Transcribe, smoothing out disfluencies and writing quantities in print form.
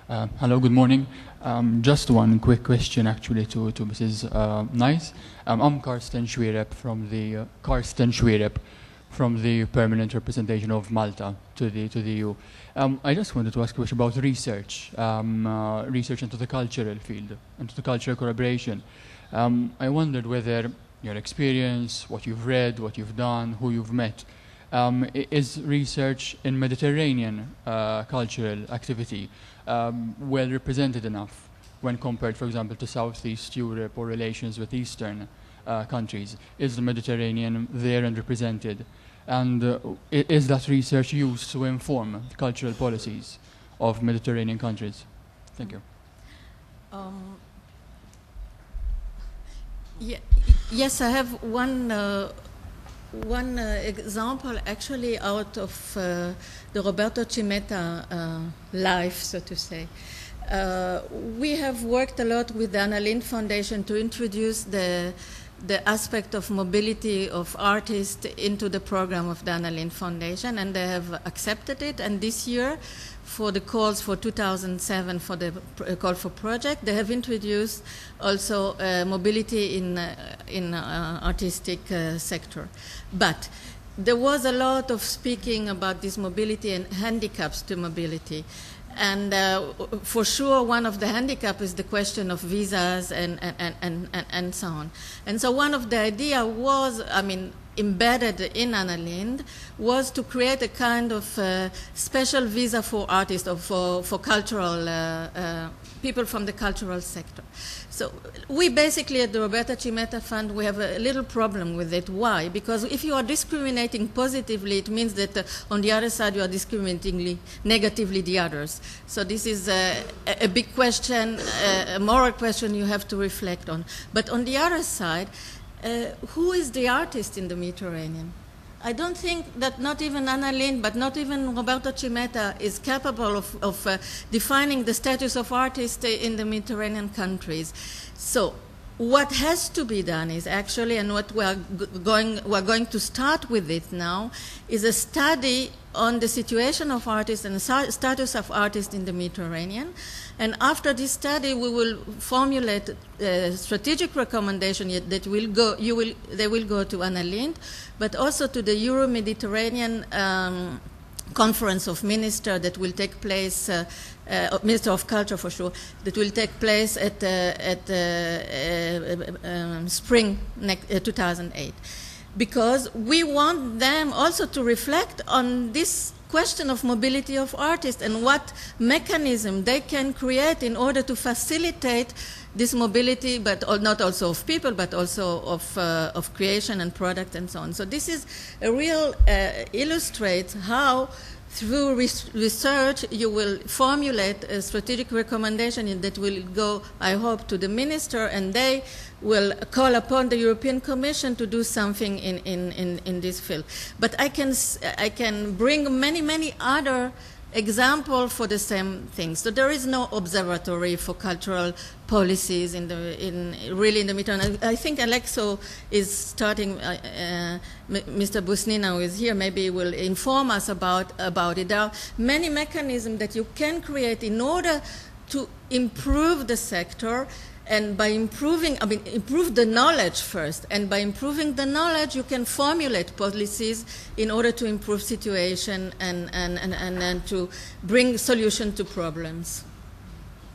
Hello, good morning. Just one quick question, actually, to Mrs. Nice. I'm Karsten Schwierep from the Permanent Representation of Malta to the EU. I just wanted to ask a question about research, research into the cultural field, into the cultural collaboration. I wondered whether your experience, what you've read, what you've done, who you've met, is research in Mediterranean cultural activity well represented enough when compared, for example, to Southeast Europe or relations with Eastern countries? Is the Mediterranean there and represented? And is that research used to inform cultural policies of Mediterranean countries? Thank you. Yes, I have one example actually out of the Roberto Cimetta life, so to say. We have worked a lot with the Anna Lindh Foundation to introduce the aspect of mobility of artists into the program of the Anna Lindh Foundation, and they have accepted it. And this year, for the calls for 2007 for the call for project, they have introduced also mobility in artistic sector. But there was a lot of speaking about this mobility and handicaps to mobility. And for sure, one of the handicaps is the question of visas and so on. And so one of the idea was, I mean, embedded in Anna Lindh, was to create a kind of special visa for artists or for cultural people from the cultural sector. So we basically at the Roberta Cimetta Fund, we have a little problem with it. Why? Because if you are discriminating positively, it means that on the other side you are discriminating negatively the others. So this is a big question, a moral question you have to reflect on. But on the other side, who is the artist in the Mediterranean? I don't think that not even Anna Lindh, but not even Roberto Cimetta is capable of defining the status of artists in the Mediterranean countries. So what has to be done is actually, and what we're going to start with it now, is a study on the situation of artists and the status of artists in the Mediterranean. And after this study, we will formulate a strategic recommendation that they will go to Anna Lindh, but also to the Euro-Mediterranean Conference of Ministers that will take place, Minister of Culture for sure, that will take place at spring 2008. Because we want them also to reflect on this question of mobility of artists and what mechanism they can create in order to facilitate this mobility, but not also of people, but also of creation and product and so on. So this is a real illustrates how through research you will formulate a strategic recommendation that will go, I hope, to the minister, and they will call upon the European Commission to do something in this field. But I can bring many other examples for the same thing. So there is no observatory for cultural policies really in the Mediterranean. I think Alexo is starting. Mr. Busnina, who is here, maybe will inform us about it. There are many mechanisms that you can create in order to improve the sector. And by improving, improve the knowledge first. And by improving the knowledge, you can formulate policies in order to improve situation and to bring solution to problems.